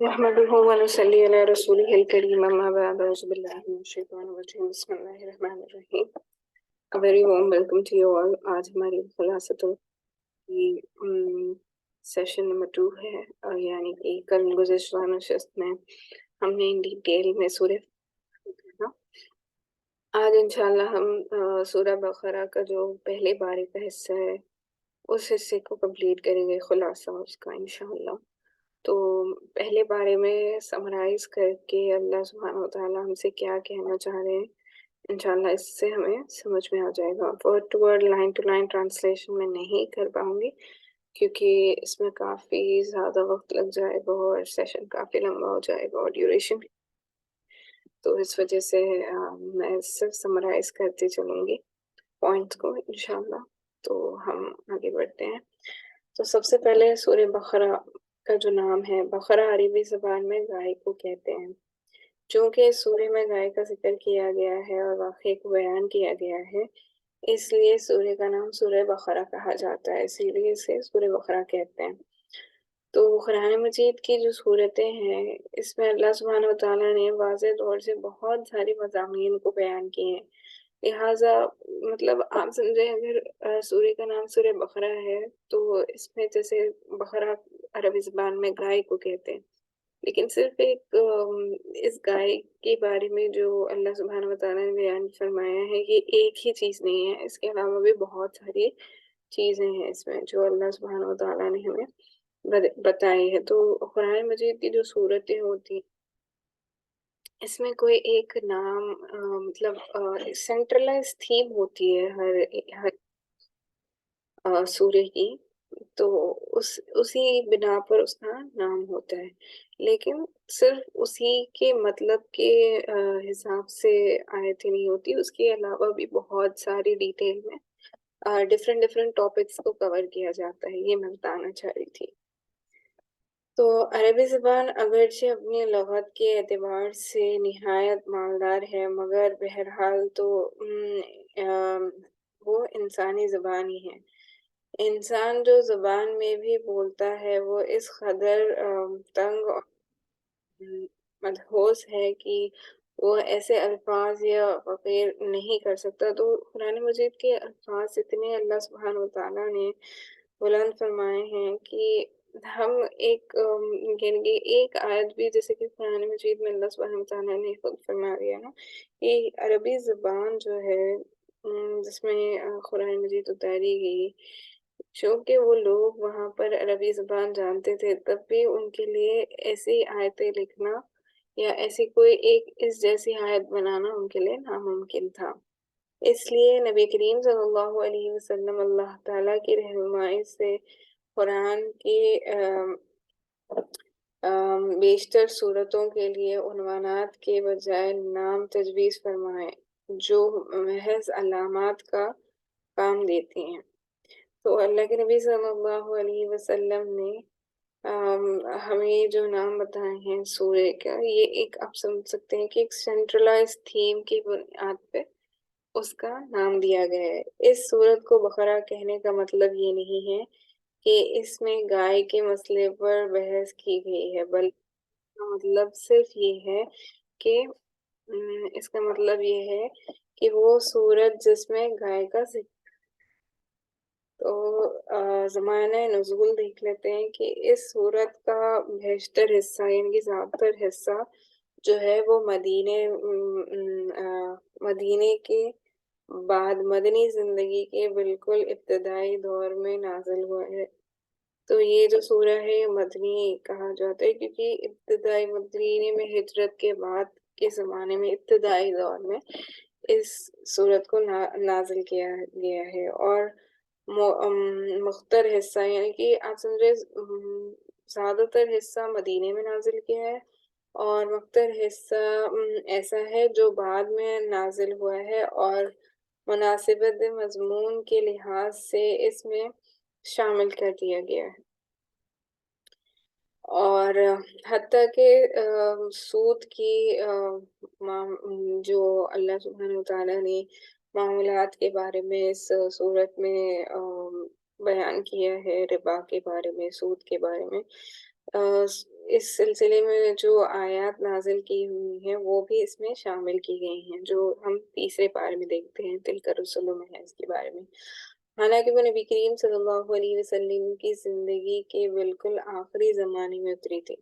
نحمده ونصلي على رسوله الكريم أما بعد أعوذ بالله من الشيطان الرجيم بسم الله الرحمن الرحیم. A very warm welcome to you all. آج ہماری خلاصتوں کی سیشن نمبر 2 ہے، یعنی کہ کل گزشتہ نشست میں ہم نے ڈیٹیل میں سورہ دیکھا. آج انشاءاللہ ہم سورہ بقرہ کا جو پہلے بارے کا حصہ ہے اس حصے کو کمپلیٹ کریں گے، خلاصہ اس کا انشاءاللہ. تو پہلے بارے میں سمرائز کر کے اللہ سبحانہ وتعالیٰ ہم سے کیا کہنا چاہ رہے ہیں انشاءاللہ اس سے ہمیں سمجھ میں آ جائے گا. Word to word line to line translation میں نہیں کر پاؤں گی کیونکہ اس میں کافی زیادہ وقت لگ جائے گا اور سیشن کافی لمبا ہو جائے گا اور ڈیوریشن، تو اس وجہ سے میں صرف سمرائز کرتے چلوں گی پوائنٹس کو انشاءاللہ. تو ہم آگے بڑھتے ہیں. تو سب سے پہلے سورہ بقرہ کا جو نام ہے، بقرہ عربی زبان میں گائے کو کہتے ہیں. چونکہ اس سورہ میں گائے کا ذکر کیا گیا ہے اور واقعے کو بیان کیا گیا ہے، اس لیے سورہ کا نام سورہ بقرہ کہا جاتا ہے، اسی لیے اسے سورہ بقرہ کہتے ہیں. تو قرآن مجید کی جو صورتیں ہیں اس میں اللہ سبحانہ وتعالیٰ نے واضح طور سے بہت ساری مضامین کو بیان کیے ہیں. لہٰذا مطلب آپ سمجھیں اگر سورہ کا نام سورہ بقرہ ہے تو اس میں جیسے بقرہ عربی زبان میں گائے کو کہتے ہیں، لیکن صرف ایک اس گائے کے بارے میں جو اللہ سبحانہ وتعالیٰ نے بیان فرمایا ہے یہ ایک ہی چیز نہیں ہے، اس کے علاوہ بھی بہت ساری چیزیں ہیں اس میں جو اللہ سبحانہ وتعالیٰ نے ہمیں بتائی ہے. تو قرآن مجید کی جو صورتیں ہوتی ہیں اس میں کوئی ایک نام مطلب سینٹرلائز تھیم ہوتی ہے ہر سورہ کی، تو اسی بنا پر اس کا نام ہوتا ہے، لیکن صرف اسی کے مطلب کے حساب سے آیتیں نہیں ہوتی، اس کے علاوہ بھی بہت ساری ڈیٹیل میں ڈفرینٹ ٹاپکس کو کور کیا جاتا ہے. یہ میں بتانا چاہ رہی تھی. تو عربی زبان اگرچہ اپنی لغت کے اعتبار سے نہایت مالدار ہے، مگر بہرحال تو وہ انسانی زبان ہی ہے. انسان جو زبان میں بھی بولتا ہے وہ اس قدر تنگ اور مدہوس ہے کہ وہ ایسے الفاظ یا فقیر نہیں کر سکتا. تو قرآن مجید کے الفاظ اتنے اللہ سبحانہ وتعالیٰ نے بلند فرمائے ہیں کہ ہم یعنی کہ ایک آیت بھی جیسے کہ قرآن مجید میں اللہ سبحانہ وتعالیٰ نے خود فرما دیا نا کہ عربی زبان جو ہے جس میں قرآن مجید اتاری گئی، چونکہ وہ لوگ وہاں پر عربی زبان جانتے تھے تب بھی ان کے لیے ایسی آیتیں لکھنا یا ایسی کوئی ایک اس جیسی آیت بنانا ان کے لیے ناممکن تھا. اس لیے نبی کریم صلی اللہ علیہ وسلم اللہ تعالیٰ کی رہنمائی سے قرآن کی بیشتر صورتوں کے لیے عنوانات کے بجائے نام تجویز فرمائے جو محض علامات کا کام دیتی ہیں. تو اللہ کے نبی صلی اللہ علیہ وسلم نے ہمیں جو نام بتائے ہیں سورہ کا، یہ ایک آپ سمجھ سکتے ہیں کہ ایک سینٹرلائز تھیم کی بنیاد پہ اس کا نام دیا گیا ہے. اس سورت کو بقرہ کہنے کا مطلب یہ نہیں ہے کہ اس میں گائے کے مسئلے پر بحث کی گئی ہے، بلکہ اس کا مطلب صرف یہ ہے کہ اس کا مطلب یہ ہے کہ وہ سورت جس میں گائے کا ذکر. تو زمانہ نزول دیکھ لیتے ہیں کہ اس سورت کا بیشتر حصہ یعنی کہ زیادہ تر حصہ جو ہے وہ مدینے کے بعد مدنی زندگی کے بالکل ابتدائی دور میں نازل ہوا ہے. تو یہ جو سورہ ہے یہ مدنی کہا جاتا ہے کیونکہ ابتدائی مدینے میں ہجرت کے بعد کے زمانے میں ابتدائی دور میں اس سورت کو نازل کیا گیا ہے. اور مختر حصہ یعنی کہ آپ سمجھے زیادہ تر حصہ مدینے میں نازل کیا ہے اور مختر حصہ ایسا ہے جو بعد میں نازل ہوا ہے اور مناسبت مضمون کے لحاظ سے اس میں شامل کر دیا گیا ہے. اور حتیٰ کہ سود کی جو اللہ سبحانہ وتعالیٰ نے معاملات کے بارے میں اس صورت میں بیان کیا ہے، ربا کے بارے میں، سود کے بارے میں، اس سلسلے میں جو آیات نازل کی ہوئی ہیں وہ بھی اس میں شامل کی گئی ہیں، جو ہم تیسرے پارے میں دیکھتے ہیں تلک الرسل محض کے بارے میں۔ حالانکہ وہ نبی کریم صلی اللہ علیہ وسلم کی زندگی کے بالکل آخری زمانے میں اتری تھی،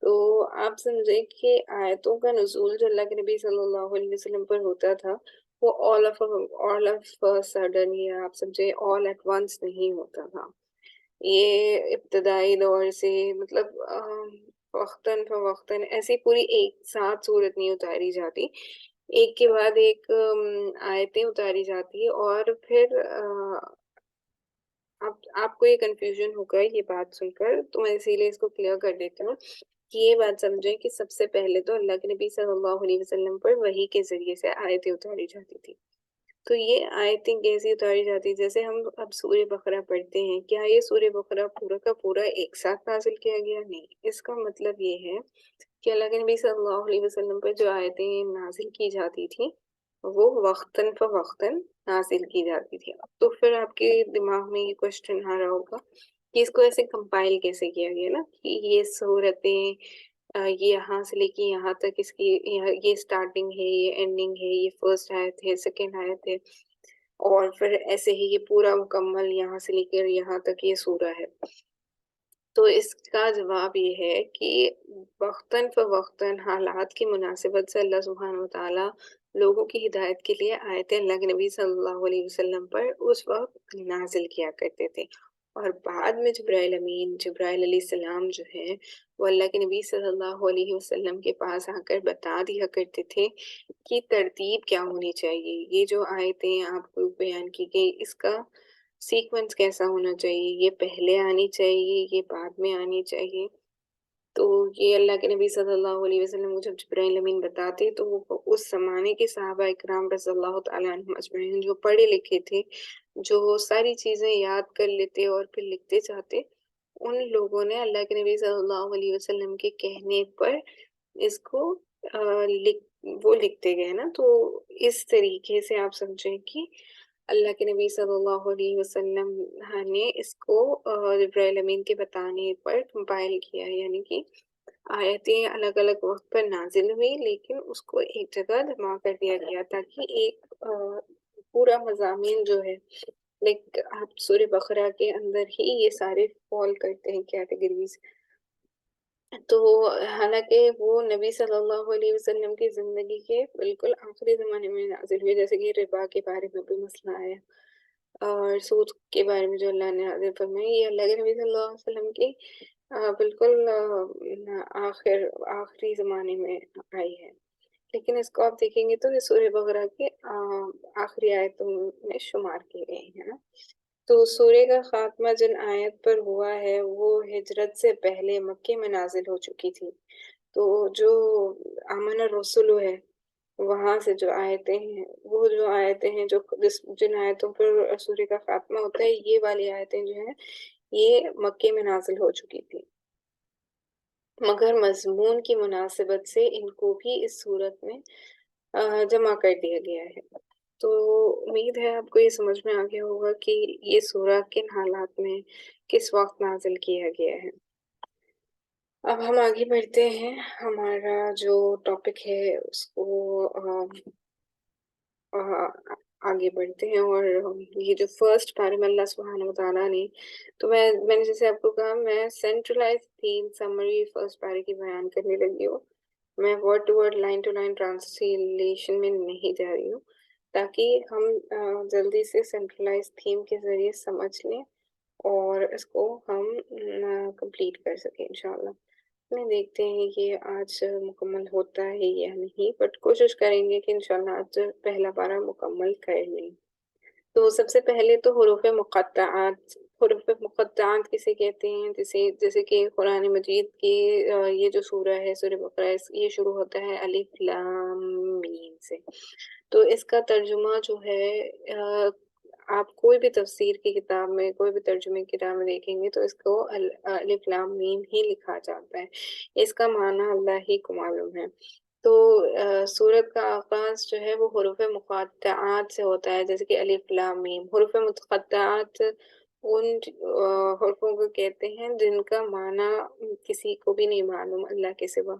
تو آپ سمجھیں کہ آیتوں کا نزول جو اللہ کے نبی صلی اللہ علیہ وسلم پر ہوتا تھا وہ all of sudden، یا آپ سمجھے all at once نہیں ہوتا تھا۔ یہ ابتدائی دور سے مطلب وقتاً فوقتاً ایسی پوری ایک ساتھ صورت نہیں اتاری جاتی، ایک کے بعد ایک آیتیں اتاری جاتی، اور پھر آپ کو یہ کنفیوژن ہوگا یہ بات سن کر، تو میں اسی لیے اس کو کلیئر کر دیتی ہوں کہ یہ بات سمجھیں کہ سب سے پہلے تو اللہ کے نبی صلی اللہ علیہ وسلم پر وحی کے ذریعے سے آیتیں اتاری جاتی تھی۔ تو یہ آیتیں کیسے اتاری جاتی، جیسے ہم اب سورہ بقرہ پڑھتے ہیں، کیا یہ سورہ بقرہ پورا کا پورا ایک ساتھ نازل کیا گیا؟ نہیں، اس کا مطلب یہ ہے کہ اللہ کے نبی صلی اللہ علیہ وسلم پر جو آیتیں نازل کی جاتی تھی وہ وقتاً فوقتاً نازل کی جاتی تھی۔ تو پھر آپ کے دماغ میں یہ کوشچن آ رہا ہوگا کہ اس کو ایسے کمپائل کیسے کیا گیا نا، کہ یہ صورتیں یہ یہاں سے لے کے یہاں تک اس کی یہ سٹارٹنگ ہے، یہ اینڈنگ ہے، یہ فرسٹ آیت ہے، سیکنڈ آیت ہے، اور پھر ایسے ہی یہ پورا مکمل یہاں سے لے کر یہاں تک یہ سورہ ہے۔ تو اس کا جواب یہ ہے کہ وقتاً فوقتاً حالات کی مناسبت سے اللہ سبحانہ وتعالیٰ لوگوں کی ہدایت کے لیے آیتیں اللہ کے نبی صلی اللہ علیہ وسلم پر اس وقت نازل کیا کرتے تھے، اور بعد میں جبرائیل امین جبرائیل علیہ السلام جو ہے وہ اللہ کے نبی صلی اللہ علیہ وسلم کے پاس آ کر بتا دیا کرتے تھے کہ ترتیب کیا ہونی چاہیے، یہ جو آیتیں آپ کو بیان کی گئی اس کا سیکوینس کیسا ہونا چاہیے، یہ پہلے آنی چاہیے، یہ بعد میں آنی چاہیے۔ تو یہ اللہ کے نبی صلی اللہ علیہ وسلم کو جب جبرائیل امین بتاتے تو وہ اس زمانے کے صحابہ اکرام رضی اللہ تعالیٰ عنہم اجمعین جو پڑھے لکھے تھے، جو ساری چیزیں یاد کر لیتے اور پھر لکھتے جاتے، ان لوگوں نے اللہ کے نبی صلی اللہ علیہ وسلم کے کہنے پر اس کو وہ لکھتے گئے نا۔ تو اس طریقے سے آپ سمجھیں کہ اللہ کے نبی صلی اللہ علیہ وسلم نے اس کو جبرائیل امین کے بتانے پر کمپائل کیا، یعنی کہ آیتیں الگ الگ وقت پر نازل ہوئی لیکن اس کو ایک جگہ جمع کر دیا گیا تاکہ ایک پورا مضامین جو ہے، لائک آپ سورہ بقرہ کے اندر ہی یہ سارے فال کرتے ہیں کیٹیگریز۔ تو حالانکہ وہ نبی صلی اللہ علیہ وسلم کی زندگی کے بالکل آخری زمانے میں نازل ہوئے، جیسے کہ ربا کے بارے میں بھی مسئلہ آیا اور سود کے بارے میں جو اللہ نے نازل فرمائی، یہ اللہ کے نبی صلی اللہ علیہ وسلم کی بالکل آخری زمانے میں آئی ہے، لیکن اس کو آپ دیکھیں گے تو یہ سورہ بقرہ کے آخری آیتوں میں شمار کی گئی ہے نا۔ تو سورہ کا خاتمہ جن آیت پر ہوا ہے وہ ہجرت سے پہلے مکے میں نازل ہو چکی تھی، تو جو آمن الرسول ہے وہاں سے جو آیتیں ہیں، وہ جو آیتیں ہیں جن آیتوں پر سورہ کا خاتمہ ہوتا ہے، یہ والی آیتیں جو ہیں یہ مکے میں نازل ہو چکی تھی، مگر مضمون کی مناسبت سے ان کو بھی اس صورت میں جمع کر دیا گیا ہے۔ تو امید ہے آپ کو یہ سمجھ میں آ گیا ہوگا کہ یہ سورہ کن حالات میں کس وقت نازل کیا گیا ہے۔ اب ہم آگے بڑھتے ہیں، ہمارا جو ٹاپک ہے اس کو آگے بڑھتے ہیں، اور یہ جو فرسٹ پارے میں اللہ سبحانہ وتعالیٰ نے، تو میں نے جیسے آپ کو کہا میں سینٹرلائز تھیم سمری فرسٹ پارے کی بیان کرنے لگی ہوں، میں word to word line to line translation میں نہیں جا رہی ہوں تاکہ ہم جلدی سے سینٹرلائز تھیم کے ذریعے سمجھ لیں اور اس کو ہم کمپلیٹ کر سکیں انشاءاللہ۔ دیکھتے ہیں کہ آج مکمل ہوتا ہے یا نہیں، بٹ کوشش کریں گے کہ انشاءاللہ آج پہلا پارہ مکمل کر لیں۔ تو سب سے پہلے تو حروف مقطعات کسے کہتے ہیں، جیسے کہ قرآن مجید کی یہ جو سورہ ہے سورہ بقرہ، یہ شروع ہوتا ہے الف لام میم سے، تو اس کا ترجمہ جو ہے آپ کوئی بھی تفسیر کی کتاب میں، کوئی بھی ترجمے کی کتاب میں دیکھیں گے تو اس کو الف لام میم ہی لکھا جاتا ہے، اس کا معنی اللہ ہی کو معلوم ہے۔ تو سورت کا آغاز جو ہے وہ حروف مقطعات سے ہوتا ہے، جیسے کہ الف لام میم۔ حروف مقطعات ان حرفوں کو کہتے ہیں جن کا معنی کسی کو بھی نہیں معلوم اللہ کے سوا.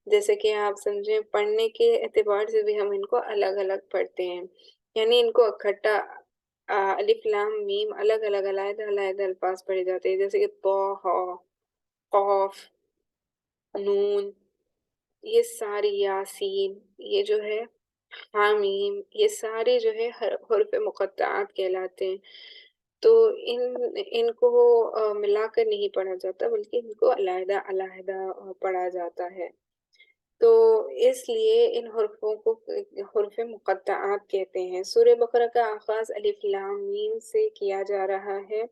جیسے کہ آپ سمجھیں پڑھنے کے اعتبار سے بھی ہم ان کو الگ الگ پڑھتے ہیں، یعنی ان کو اکٹھا الف لام میم الگ الگ علیحدہ علیحدہ الفاظ پڑھے جاتے ہیں، جیسے کہ طہ، قاف، نون، یہ ساری، یاسین، یہ جو ہے حامیم، یہ سارے جو ہے حرف مقطعات کہلاتے ہیں. تو ان کو ملا کر نہیں پڑھا جاتا بلکہ ان کو علیحدہ علیحدہ پڑھا جاتا ہے. تو اس لیے ان حرفوں کو حرف مقطعات کہتے ہیں. سورہ بقرہ کا آغاز الف لام میم سے کیا جا رہا ہے.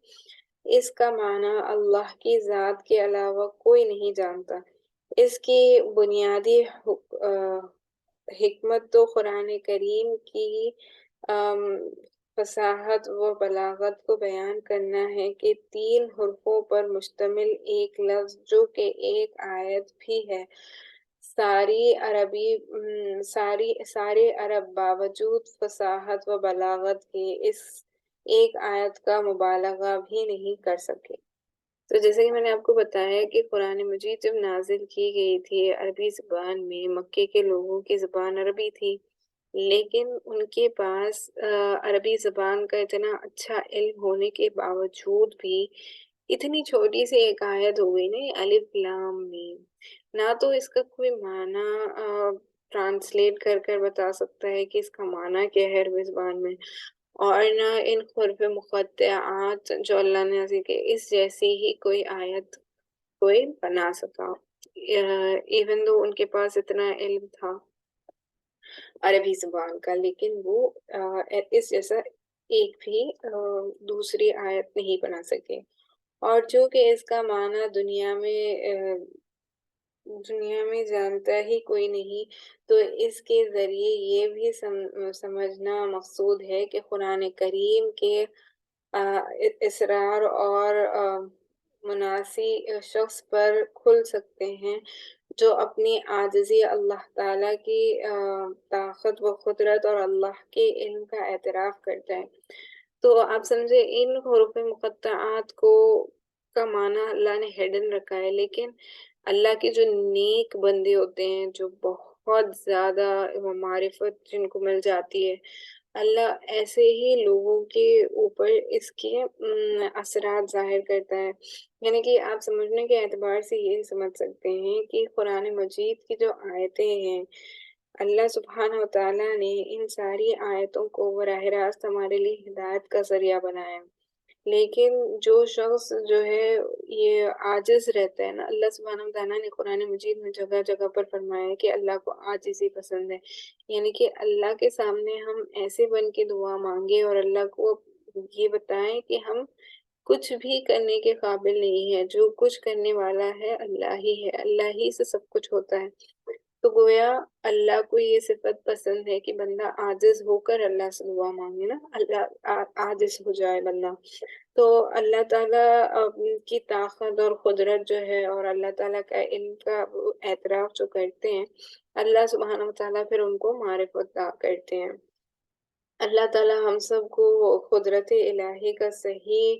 اس کا معنی اللہ کی ذات کے علاوہ کوئی نہیں جانتا. اس کی بنیادی حکمت تو قرآن کریم کی فصاحت و بلاغت کو بیان کرنا ہے کہ 3 حرفوں پر مشتمل ایک لفظ جو کہ ایک آیت بھی ہے. سارے عرب باوجود فصاحت و بلاغت کے اس ایک آیت کا مبالغہ بھی نہیں کر سکے. تو جیسے کہ میں نے آپ کو بتایا کہ قرآن مجید جب نازل کی گئی تھی عربی زبان میں، مکے کے لوگوں کی زبان عربی تھی، لیکن ان کے پاس عربی زبان کا اتنا اچھا علم ہونے کے باوجود بھی اتنی چھوٹی سی ایک آیت ہو گئی نا، الف لام میم، نہ تو اس کا کوئی معنی ٹرانسلیٹ کر کر بتا سکتا ہے کہ اس کا معنی کیا ہے عربی زبان میں، اور نہ ان حروف مقطعات جو اللہ نے نازل کی اس جیسی ہی کوئی آیت کوئی بنا سکا، ایون دو ان کے پاس اتنا علم تھا عربی زبان کا، لیکن وہ اس جیسا ایک بھی دوسری آیت نہیں بنا سکے. اور چونکہ اس کا معنی دنیا میں جانتا ہی کوئی نہیں، تو اس کے ذریعے یہ بھی سمجھنا مقصود ہے کہ قرآن کریم کے اسرار اور مناسی شخص پر کھل سکتے ہیں جو اپنی عاجزی اللہ تعالیٰ کی طاقت و قدرت اور اللہ کے علم کا اعتراف کرتا ہے. تو آپ سمجھے ان حروف مقطعات کا معنی اللہ نے ہیڈن رکھا ہے، لیکن اللہ کے جو نیک بندے ہوتے ہیں جو بہت زیادہ معرفت جن کو مل جاتی ہے، اللہ ایسے ہی لوگوں کے اوپر اس کے اثرات ظاہر کرتا ہے. یعنی کہ آپ سمجھنے کے اعتبار سے یہ سمجھ سکتے ہیں کہ قرآن مجید کی جو آیتیں ہیں، اللہ سبحانہ و تعالیٰ نے ان ساری آیتوں کو براہ راست ہمارے لیے ہدایت کا ذریعہ بنایا. لیکن جو شخص جو ہے یہ عاجز رہتا ہے نا، اللہ سبحانہ و تعالیٰ نے قرآن مجید میں جگہ جگہ پر فرمایا ہے کہ اللہ کو عاجزی پسند ہے. یعنی کہ اللہ کے سامنے ہم ایسے بن کے دعا مانگے اور اللہ کو یہ بتائیں کہ ہم کچھ بھی کرنے کے قابل نہیں ہے، جو کچھ کرنے والا ہے اللہ ہی ہے، اللہ ہی سے سب کچھ ہوتا ہے. تو گویا اللہ کو یہ صفت پسند ہے کہ بندہ عاجز ہو کر اللہ سے دعا مانگے نا، اللہ عاجز ہو جائے بندہ. تو اللہ تعالیٰ کی طاقت اور قدرت جو ہے اور اللہ تعالیٰ کا علم کا اعتراف جو کرتے ہیں، اللہ سبحانہ و تعالیٰ پھر ان کو معرفت عطا کرتے ہیں. اللہ تعالیٰ ہم سب کو قدرت الہی کا صحیح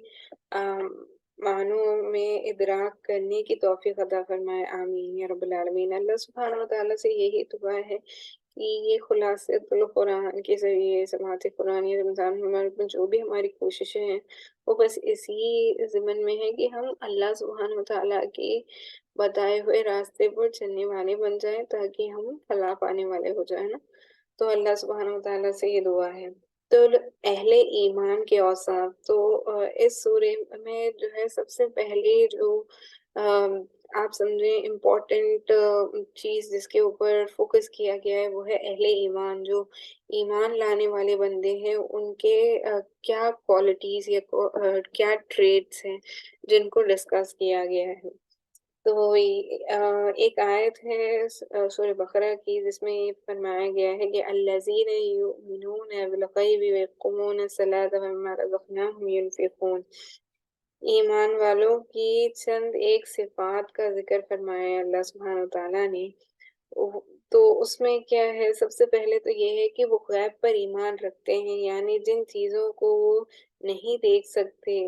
معنوں میں ادراک کرنے کی توفیق عطا فرمائے، آمین یا رب العالمین. اللہ سبحانہ و تعالیٰ سے یہی دعا ہے کہ یہ خلاصۃ القرآن کے ذریعے سماعت قرآن یا رمضان مبارک میں جو بھی ہماری کوششیں ہیں وہ بس اسی ضمن میں ہے کہ ہم اللہ سبحانہ و تعالیٰ کے بتائے ہوئے راستے پر چلنے والے بن جائیں تاکہ ہم فلاح پانے والے ہو جائیں نا. تو اللہ سبحانہ و تعالیٰ سے یہ دعا ہے. تو اہل ایمان کے اوصاف، تو اس سورے میں جو ہے سب سے پہلے جو آپ سمجھیں امپورٹنٹ چیز جس کے اوپر فوکس کیا گیا ہے وہ ہے اہل ایمان. جو ایمان لانے والے بندے ہیں ان کے کیا کوالٹیز یا کیا ٹریٹس ہیں جن کو ڈسکس کیا گیا ہے. تو ایک آیت ہے سورہ بقرہ کی جس میں یہ فرمایا گیا ہے کہ الذین یؤمنون بالغیب ویقیمون الصلاۃ ومما رزقناہم ینفقون. ایمان والوں کی چند ایک صفات کا ذکر فرمایا ہے اللہ سبحانہ وتعالیٰ نے. تو اس میں کیا ہے، سب سے پہلے تو یہ ہے کہ وہ غیب پر ایمان رکھتے ہیں، یعنی جن چیزوں کو وہ نہیں دیکھ سکتے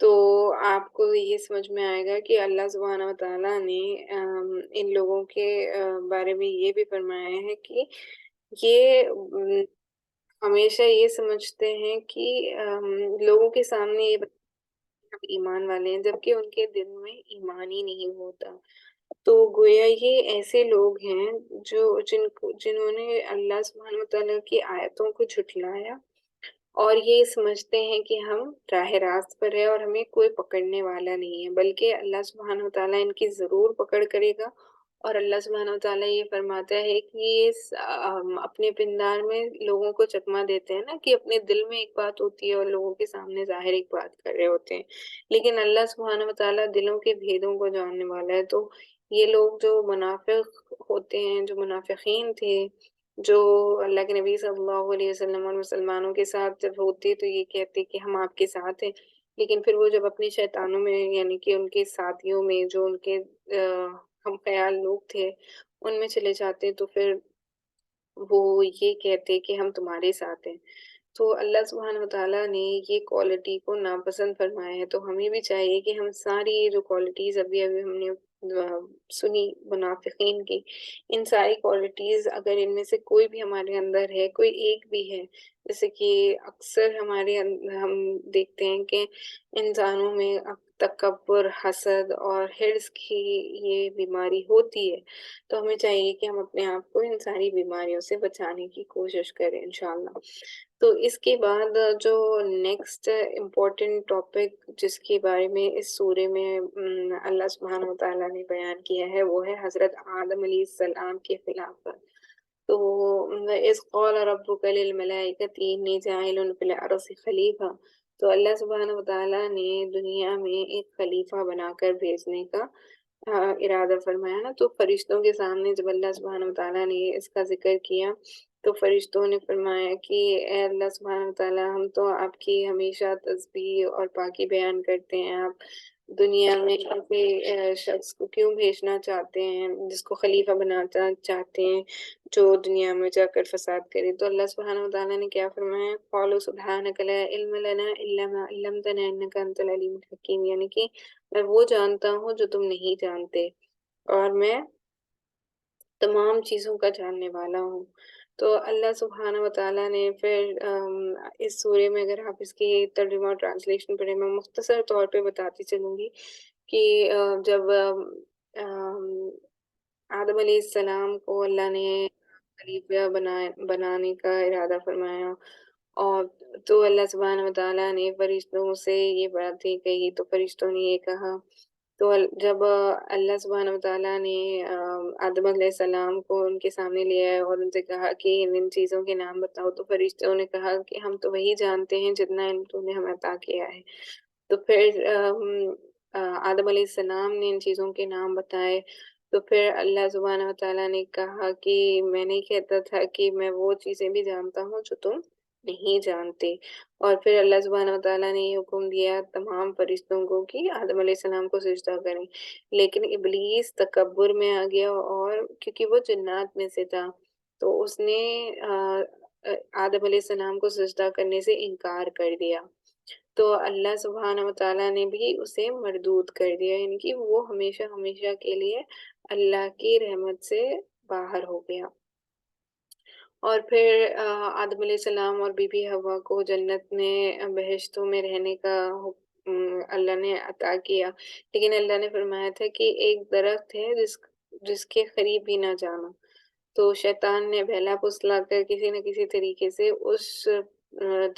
تو آپ کو یہ سمجھ میں آئے گا کہ اللہ سبحانہ و تعالیٰ نے ان لوگوں کے بارے میں یہ بھی فرمایا ہے کہ یہ ہمیشہ یہ سمجھتے ہیں کہ لوگوں کے سامنے یہ ایمان والے ہیں جبکہ ان کے دل میں ایمان ہی نہیں ہوتا. تو گویا یہ ایسے لوگ ہیں جنہوں نے اللہ سبحانہ و تعالیٰ کی آیتوں کو جھٹلایا اور یہ سمجھتے ہیں کہ ہم راہ راست پر ہے اور ہمیں کوئی پکڑنے والا نہیں ہے، بلکہ اللہ سبحانہ و تعالیٰ ان کی ضرور پکڑ کرے گا. اور اللہ سبحانہ و تعالیٰ یہ فرماتا ہے کہ یہ اپنے پندار میں لوگوں کو چکما دیتے ہیں نا، کہ اپنے دل میں ایک بات ہوتی ہے اور لوگوں کے سامنے ظاہر ایک بات کر رہے ہوتے ہیں، لیکن اللہ سبحانہ و تعالیٰ دلوں کے بھیدوں کو جاننے والا ہے. تو یہ لوگ جو منافق ہوتے ہیں، جو منافقین تھے، جو اللہ کے نبی صلی اللہ علیہ وسلم اور مسلمانوں کے ساتھ جب ہوتے تو یہ کہتے کہ ہم آپ کے ساتھ ہیں، لیکن پھر وہ جب اپنے شیطانوں میں یعنی کہ ان کے ساتھیوں میں جو ان کے ہم خیال لوگ تھے ان میں چلے جاتے تو پھر وہ یہ کہتے کہ ہم تمہارے ساتھ ہیں. تو اللہ سبحانہ و تعالیٰ نے یہ کوالٹی کو ناپسند فرمایا ہے. تو ہمیں بھی چاہیے کہ ہم ساری یہ جو کوالٹیز ابھی ہم نے سنی منافقین کی، ان ساری کوالٹیز اگر ان میں سے کوئی بھی ہمارے اندر ہے، کوئی ایک بھی ہے، جیسے کہ اکثر ہم دیکھتے ہیں کہ انسانوں میں تکبر، حسد اور حرص کی یہ بیماری ہوتی ہے، تو ہمیں چاہیے کہ ہم اپنے آپ کو ان ساری بیماریوں سے بچانے کی کوشش کریں انشاءاللہ. تو اس کے بعد جو نیکسٹ امپورٹنٹ ٹاپک جس کے بارے میں اس سورے میں اللہ سبحانہ و تعالیٰ نے بیان کیا ہے وہ ہے حضرت آدم علیہ السلام کے خلاف. تو اذ قال ربک للملائکۃ انی جاعل فی الارض خلیفہ، تو اللہ سبحانہ و تعالیٰ نے دنیا میں ایک خلیفہ بنا کر بھیجنے کا ارادہ فرمایا نا. تو فرشتوں کے سامنے جب اللہ سبحانہ و تعالیٰ نے اس کا ذکر کیا تو فرشتوں نے فرمایا کہ اے اللہ سبحانہ و تعالیٰ، ہم تو آپ کی ہمیشہ تسبیح اور پاکی بیان کرتے ہیں، آپ دنیا میں ایسے شخص کو کیوں بھیجنا چاہتے ہیں جس کو خلیفہ بنانا چاہتے ہیں جو دنیا میں جا کر فساد کرے. تو اللہ سبحانہ و تعالیٰ نے کیا فرمایا، قالوا سبحانک لا علم لنا الا ما علمتنا انک انت العلیم الحکیم، یعنی کہ میں وہ جانتا ہوں جو تم نہیں جانتے اور میں تمام چیزوں کا جاننے والا ہوں. تو اللہ سبحانہ و تعالیٰ نے پھر اس سورے میں اگر آپ اس کی ترجمہ اور ٹرانسلیشن پڑھیں، میں مختصر طور پہ بتاتی چلوں گی کہ جب آدم علیہ السلام کو اللہ نے خلیفہ بنانے کا ارادہ فرمایا، اور تو اللہ سبحانہ و تعالیٰ نے فرشتوں سے یہ باتیں کہی تو فرشتوں نے یہ کہا. تو جب اللہ سبحانہ و تعالیٰ نے آدم علیہ السلام کو ان کے سامنے لے آیا اور ان سے کہا کہ ان چیزوں کے نام بتاؤ، تو فرشتوں نے کہا کہ ہم تو وہی جانتے ہیں جتنا ان تو نے ہمیں عطا کیا ہے. تو پھر آدم علیہ السلام نے ان چیزوں کے نام بتائے. تو پھر اللہ سبحانہ و تعالیٰ نے کہا کہ میں نہیں کہتا تھا کہ میں وہ چیزیں بھی جانتا ہوں جو تم نہیں جانتے. اور پھر اللہ سبحانہ و تعالیٰ نے یہ حکم دیا تمام فرشتوں کو کہ آدم علیہ السلام کو سجدہ کریں، لیکن ابلیس تکبر میں آ گیا اور کیونکہ وہ جنات میں سے تھا تو اس نے آدم علیہ السلام کو سجدہ کرنے سے انکار کر دیا. تو اللہ سبحانہ و تعالیٰ نے بھی اسے مردود کر دیا، یعنی کہ وہ ہمیشہ ہمیشہ کے لیے اللہ کی رحمت سے باہر ہو گیا. اور پھر آدم علیہ السلام اور بی بی حوا کو جنت میں بہشتوں میں رہنے کا اللہ نے عطا کیا، لیکن اللہ نے فرمایا تھا کہ ایک درخت ہے جس کے قریب بھی نہ جانا. تو شیطان نے بہلا پھسلا کر کسی نہ کسی طریقے سے اس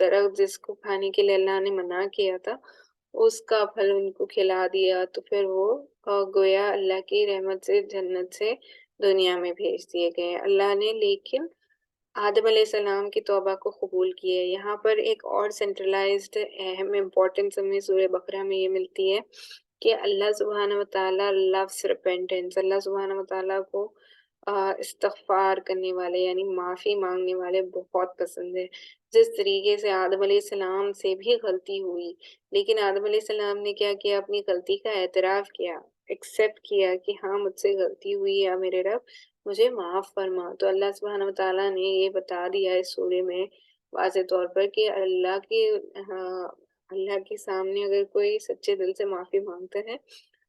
درخت جس کو کھانے کے لیے اللہ نے منع کیا تھا اس کا پھل ان کو کھلا دیا. تو پھر وہ گویا اللہ کی رحمت سے جنت سے دنیا میں بھیج دیے گئے اللہ نے، لیکن آدم علیہ السلام کی توبہ کو قبول کیے. یہاں پر ایک اور سینٹرلائزڈ اہم امپورٹنس ہمیں سورہ بقرہ میں یہ ملتی ہے کہ اللہ سبحانہ و تعالیٰ لفظ ریپینٹنس، اللہ سبحانہ و تعالیٰ کو استغفار کرنے والے یعنی معافی مانگنے والے بہت پسند ہے. جس طریقے سے آدم علیہ السلام سے بھی غلطی ہوئی، لیکن آدم علیہ السلام نے کیا کیا، اپنی غلطی کا اعتراف کیا، ایکسیپٹ کیا کہ ہاں مجھ سے غلطی ہوئی ہے میرے رب مجھے معاف فرما. تو اللہ سبحانہ و تعالیٰ نے یہ بتا دیا اس سورے میں واضح طور پر کہ اللہ کی اللہ کے سامنے اگر کوئی سچے دل سے معافی مانگتا ہے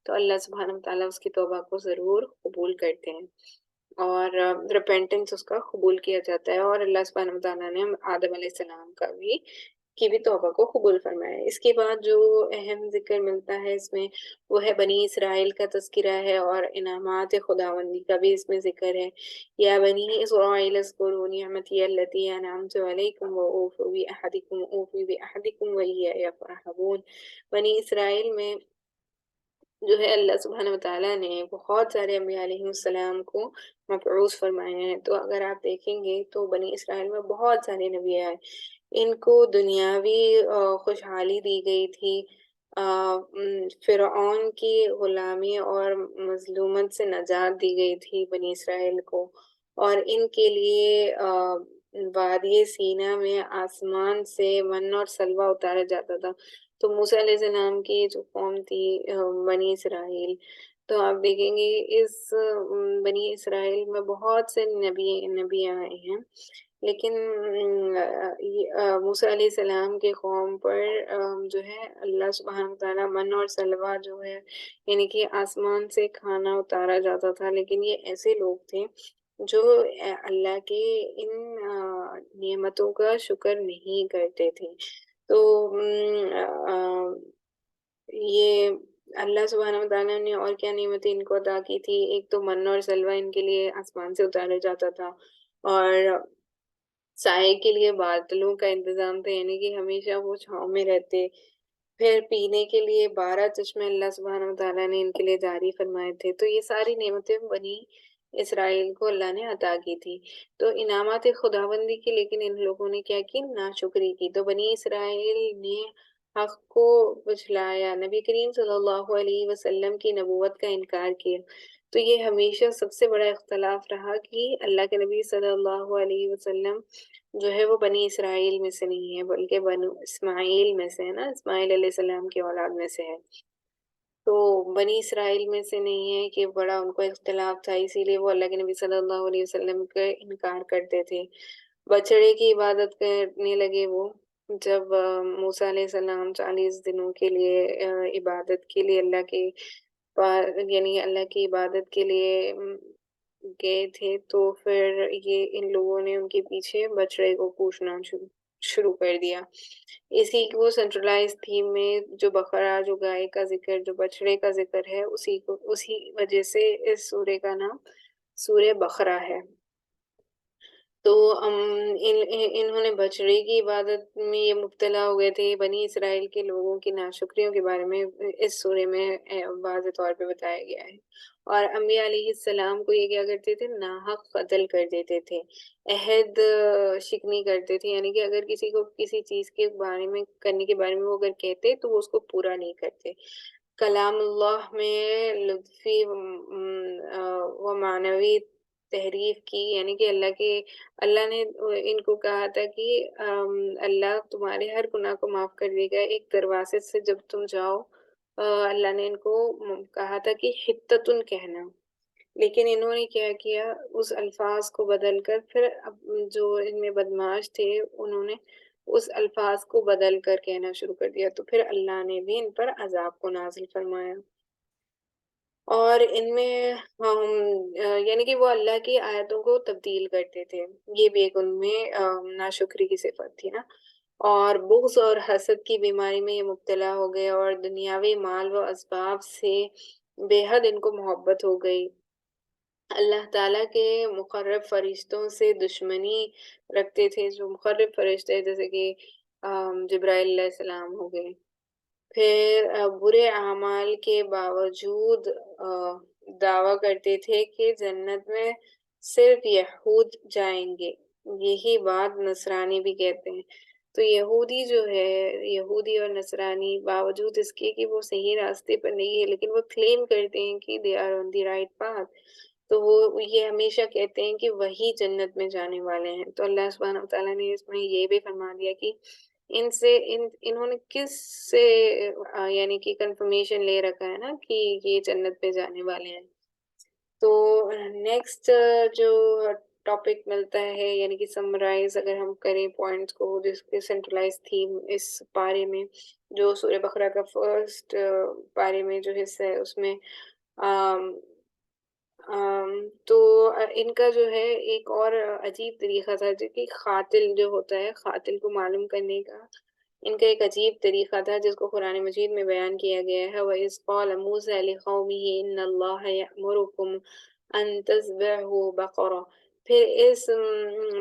تو اللہ سبحانہ وتعالیٰ اس کی توبہ کو ضرور قبول کرتے ہیں، اور ریپینٹنس اس کا قبول کیا جاتا ہے، اور اللہ سبحانہ وتعالیٰ نے آدم علیہ السلام کی بھی توبہ کو قبول فرمایا ہے۔ اس کے بعد جو اہم ذکر ملتا ہے اس میں، وہ ہے بنی اسرائیل کا تذکرہ ہے، اور انعامات خداوندی کا بھی اس میں ذکر ہے۔ یا بنی اسرائیل اذکروا نعمتی التی انعمت علیکم واوفوا بعہدکم اوفی بعہدکم وایای فارہبون۔ بنی اسرائیل میں جو ہے اللہ سبحانہ وتعالیٰ نے بہت سارے انبیاء علیہ السلام کو مبعوث فرمائے ہیں۔ تو اگر آپ دیکھیں گے تو بنی اسرائیل میں بہت سارے نبی آئے، ان کو دنیاوی خوشحالی دی گئی تھی، فرعون کی غلامی اور مظلومت سے نجات دی گئی تھی بنی اسرائیل کو، اور ان کے لیے وادی سینا میں آسمان سے من اور سلوہ اتارا جاتا تھا۔ تو موسیٰ علیہ السلام کی جو قوم تھی بنی اسرائیل، تو آپ دیکھیں گے اس بنی اسرائیل میں بہت سے نبی آئے ہیں، لیکن موسیٰ علیہ السلام کے قوم پر جو ہے اللہ سبحانہ تعالیٰ من اور سلوہ جو ہے، یعنی کہ آسمان سے کھانا اتارا جاتا تھا، لیکن یہ ایسے لوگ تھے جو اللہ کے ان نعمتوں کا شکر نہیں کرتے تھے۔ تو یہ اللہ سبحانہ وتعالیٰ نے اور کیا نعمتیں ان کو عطا کی تھی، ایک تو من اور سلوہ ان کے لیے آسمان سے اتارا جاتا تھا، اور سائے کے لیے بادلوں کا انتظام تھا، یعنی کہ ہمیشہ وہ چھاؤں میں رہتے۔ پھر پینے کے لیے 12 چشمے اللہ سبحانہ وتعالیٰ نے ان کے لیے جاری فرمائے تھے۔ تو یہ ساری نعمتیں بنی اسرائیل کو اللہ نے عطا کی تھی۔ تو انعامات خداوندی کی لیکن ان لوگوں نے کیا کی، ناشکری کی۔ تو بنی اسرائیل نے حق کو بجھلایا، نبی کریم صلی اللہ علیہ وسلم کی نبوت کا انکار کیا۔ تو یہ ہمیشہ سب سے بڑا اختلاف رہا کہ اللہ کے نبی صلی اللہ علیہ وسلم جو ہے وہ بنی اسرائیل میں سے نہیں ہے، بلکہ بنو اسماعیل میں سے ہے نا، اسماعیل علیہ السلام کی اولاد میں سے ہے۔ تو بنی اسرائیل میں سے نہیں ہے کہ بڑا ان کو اختلاف تھا، اسی لیے وہ اللہ کے نبی صلی اللہ علیہ وسلم کا انکار کرتے تھے۔ بچڑے کی عبادت کرنے لگے وہ، جب موسیٰ علیہ السلام 40 دنوں کے لیے عبادت کے لیے اللہ کے یعنی اللہ کی عبادت کے لیے گئے تھے، تو پھر یہ ان لوگوں نے ان کے پیچھے بچڑے کو پوچھنا شروع کر دیا۔ اسی کو سینٹرلائز تھیم میں جو بقرہ، جو گائے کا ذکر، جو بچڑے کا ذکر ہے، اسی وجہ سے اس سورے کا نام سورہ بقرہ ہے۔ تو انہوں نے بچڑے کی عبادت میں یہ مبتلا ہو گئے تھے۔ بنی اسرائیل کے لوگوں کی ناشکریوں کے بارے میں اس سورے میں واضح طور پہ بتایا گیا ہے۔ اور انبیاء علیہ السلام کو یہ کیا کرتے تھے، ناحق قتل کر دیتے تھے، عہد شکنی کرتے تھے، یعنی کہ اگر کسی کو کسی چیز کے بارے میں کرنے کے بارے میں وہ اگر کہتے تو وہ اس کو پورا نہیں کرتے۔ کلام اللہ میں لطفی و معنوی تحریف کی، یعنی کہ اللہ نے ان کو کہا تھا کہ اللہ تمہارے ہر گناہ کو معاف کر دے گا ایک دروازے سے جب تم جاؤ۔ اللہ نے ان کو کہا تھا کہ حتتن کہنا، لیکن انہوں نے کیا کیا، اس الفاظ کو بدل کر پھر جو ان میں بدمعاش تھے انہوں نے اس الفاظ کو بدل کر کہنا شروع کر دیا، تو پھر اللہ نے بھی ان پر عذاب کو نازل فرمایا۔ اور ان میں یعنی کہ وہ اللہ کی آیتوں کو تبدیل کرتے تھے، یہ بھی ایک ان میں ناشکری کی صفت تھی نا۔ اور بغض اور حسد کی بیماری میں یہ مبتلا ہو گئے، اور دنیاوی مال و اسباب سے بے حد ان کو محبت ہو گئی۔ اللہ تعالیٰ کے مقرب فرشتوں سے دشمنی رکھتے تھے، جو مقرب فرشتے جیسے کہ جبرائیل علیہ السلام ہو گئے۔ پھر برے اعمال کے باوجود دعویٰ کرتے تھے کہ جنت میں صرف یہود جائیں گے، یہی بات نصرانی بھی کہتے ہیں۔ تو یہودی جو ہے، یہودی اور نصرانی باوجود اس کے کہ وہ صحیح راستے پر نہیں ہے، لیکن وہ کلیم کرتے ہیں کہ they are on the right path، تو وہ یہ ہمیشہ کہتے ہیں کہ وہی جنت میں جانے والے ہیں۔ تو اللہ سبحانہ وتعالیٰ نے اس میں یہ بھی فرما دیا کہ انہوں نے کس سے یعنی کہ کنفرمیشن لے رکھا ہے نا کہ یہ جنت پہ جانے والے ہیں۔ تو نیکسٹ جو ٹاپک ملتا ہے، یعنی کہ سمرائز اگر ہم کریں پوائنٹس کو، جس کے سینٹرلائز تھیم اس پارے میں، جو سورہ بقرہ کا فرسٹ پارے میں جو حصہ ہے اس میں تو ان کا جو ہے ایک اور عجیب طریقہ تھا، جو کہ قاتل جو ہوتا ہے، قاتل کو معلوم کرنے کا ان کا ایک عجیب طریقہ تھا، جس کو قرآن مجید میں بیان کیا گیا ہے۔ وَإِذْ قَالَ مُوسَىٰ لِقَوْمِهِ إِنَّ اللَّهَ يَأْمُرُكُمْ أَن تَذْبَحُوا بَقَرَةً۔ پھر اس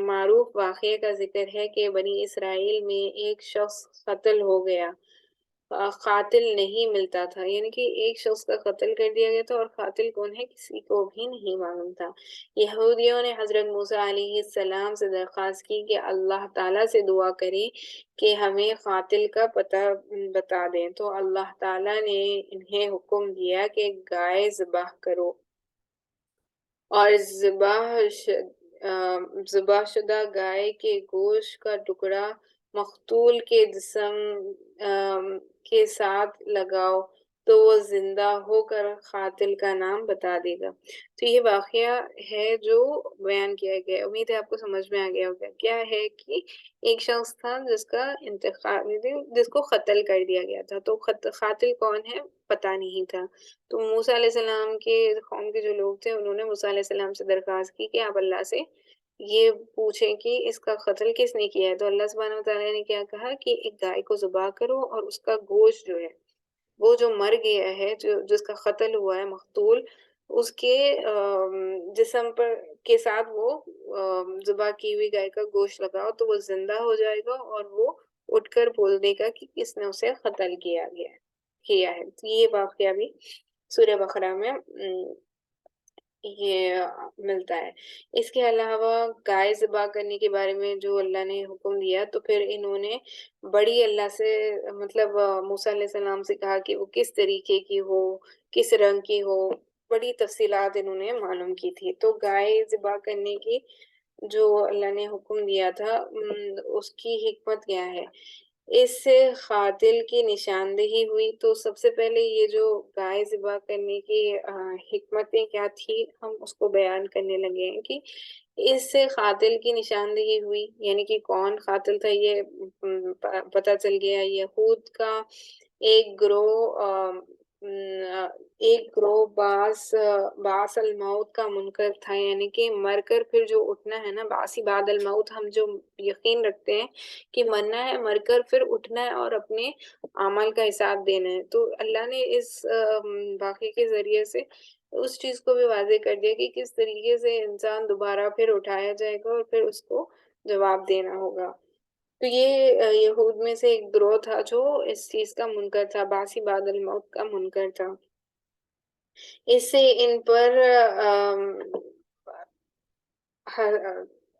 معروف واقعے کا ذکر ہے کہ بنی اسرائیل میں ایک شخص قتل ہو گیا، قاتل نہیں ملتا تھا، یعنی کہ ایک شخص کا قتل کر دیا گیا تھا اور قاتل کون ہے کسی کو بھی نہیں معلوم تھا۔ یہودیوں نے حضرت موسیٰ علیہ السلام سے درخواست کی کہ اللہ تعالیٰ سے دعا کریں کہ ہمیں قاتل کا پتہ بتا دیں، تو اللہ تعالیٰ نے انہیں حکم دیا کہ گائے ذبح کرو اور ذبح شدہ گائے کے گوشت کا ٹکڑا مقتول کے جسم کے ساتھ لگاؤ تو وہ زندہ ہو کر قاتل کا نام بتا دے گا۔ تو یہ واقعہ ہے جو بیان کیا گیا ہے، امید ہے آپ کو سمجھ میں آ گیا ہوگا۔ کیا ہے کہ ایک شخص تھا جس کا انتخاب جس کو قتل کر دیا گیا تھا، تو قاتل کون ہے پتہ نہیں تھا۔ تو موسیٰ علیہ السلام کے قوم کے جو لوگ تھے، انہوں نے موسیٰ علیہ السلام سے درخواست کی کہ آپ اللہ سے یہ پوچھیں کہ اس کا قتل کس نے کیا ہے۔ تو اللہ سبحانہ وتعالیٰ نے کیا کہا کہ ایک گائے کو ذبح کرو اور اس کا گوشت جو ہے، وہ جو مر گیا ہے، جس کا قتل ہوا ہے مقتول، اس کے جسم پر کے ساتھ وہ ذبح کی ہوئی گائے کا گوشت لگاؤ تو وہ زندہ ہو جائے گا اور وہ اٹھ کر بول دے گا کہ کس نے اسے قتل کیا ہے۔ تو یہ واقعہ بھی سورہ بقرہ میں یہ ملتا ہے۔ اس کے علاوہ گائے ذبح کرنے کے بارے میں جو اللہ نے حکم دیا، تو پھر انہوں نے بڑی اللہ سے مطلب موسیٰ علیہ السلام سے کہا کہ وہ کس طریقے کی ہو، کس رنگ کی ہو، بڑی تفصیلات انہوں نے معلوم کی تھی۔ تو گائے ذبح کرنے کی جو اللہ نے حکم دیا تھا، اس کی حکمت کیا ہے؟ اس سے قاتل کی نشاندہی ہوئی۔ تو سب سے پہلے یہ جو گائے ذبح کرنے کی حکمتیں کیا تھی، ہم اس کو بیان کرنے لگے ہیں کہ اس سے قاتل کی نشاندہی ہوئی، یعنی کہ کون قاتل تھا یہ پتہ چل گیا۔ یہود کا ایک گروہ باس الموت کا منکر تھا، یعنی کہ مر کر پھر جو اٹھنا ہے نا، باسی بعد الموت، ہم جو یقین رکھتے ہیں کہ مرنا ہے، مر کر پھر اٹھنا ہے اور اپنے اعمال کا حساب دینا ہے۔ تو اللہ نے اس واقعے کے ذریعے سے اس چیز کو بھی واضح کر دیا کہ کس طریقے سے انسان دوبارہ پھر اٹھایا جائے گا اور پھر اس کو جواب دینا ہوگا۔ تو یہ یہود میں سے ایک گروہ تھا جو اس چیز کا منکر تھا، باسی بعد الموت کا منکر تھا۔ اس سے ان پر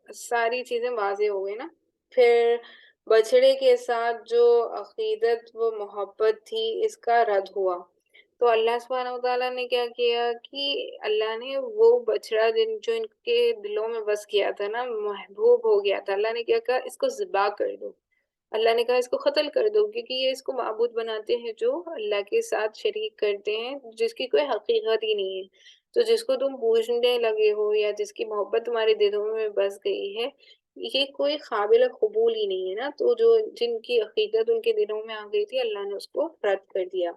ساری چیزیں واضح ہو گئی نا۔ پھر بچڑے کے ساتھ جو عقیدت و محبت تھی، اس کا رد ہوا۔ تو اللہ سبحانہ وتعالیٰ نے کیا کیا کہ اللہ نے وہ بچڑا جو ان کے دلوں میں بس کیا تھا نا، محبوب ہو گیا تھا، اللہ نے کیا کہا اس کو ذبح کر دو۔ اللہ نے کہا اس کو قتل کر دو، کیونکہ یہ اس کو معبود بناتے ہیں جو اللہ کے ساتھ شریک کرتے ہیں، جس کی کوئی حقیقت ہی نہیں ہے۔ تو جس کو تم پوجنے لگے ہو یا جس کی محبت تمہارے دلوں میں بس گئی ہے، یہ کوئی قابل قبول ہی نہیں ہے نا۔ تو جن کی عقیدت ان کے دلوں میں آ گئی تھی، اللہ نے اس کو رد کر دیا۔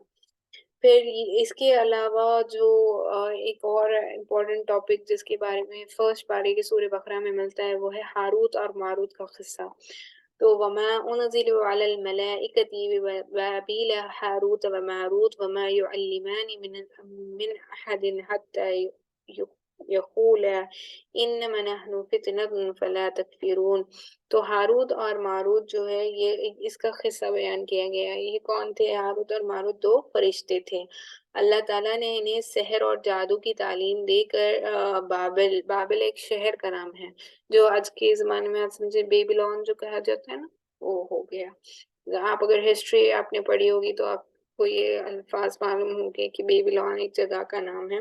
پھر اس کے علاوہ جو ایک اور امپورٹنٹ ٹاپک جس کے بارے میں فرسٹ پارے کے سورہ بقرہ میں ملتا ہے، وہ ہے ہاروت اور ماروت کا قصہ۔ تو وما انزل على الملائکة ببابیل ہاروت وماروت وما يعلمان من احد حتى یقولا انما نحن فتنة فلا تکفرون۔ تو ہاروت اور ماروت جو ہے، یہ اس کا قصہ بیان کیا گیا ہے۔ یہ کون تھے؟ ہاروت اور ماروت دو فرشتے تھے۔ اللہ تعالیٰ نے انہیں سحر اور جادو کی تعلیم دے کر بابل ایک شہر کا نام ہے، جو آج کے زمانے میں آپ سمجھے بیبیلون جو کہا جاتا ہے نا، وہ ہو گیا۔ آپ اگر ہسٹری آپ نے پڑھی ہوگی تو آپ کو یہ الفاظ معلوم ہوں گے کہ بیبیلون ایک جگہ کا نام ہے۔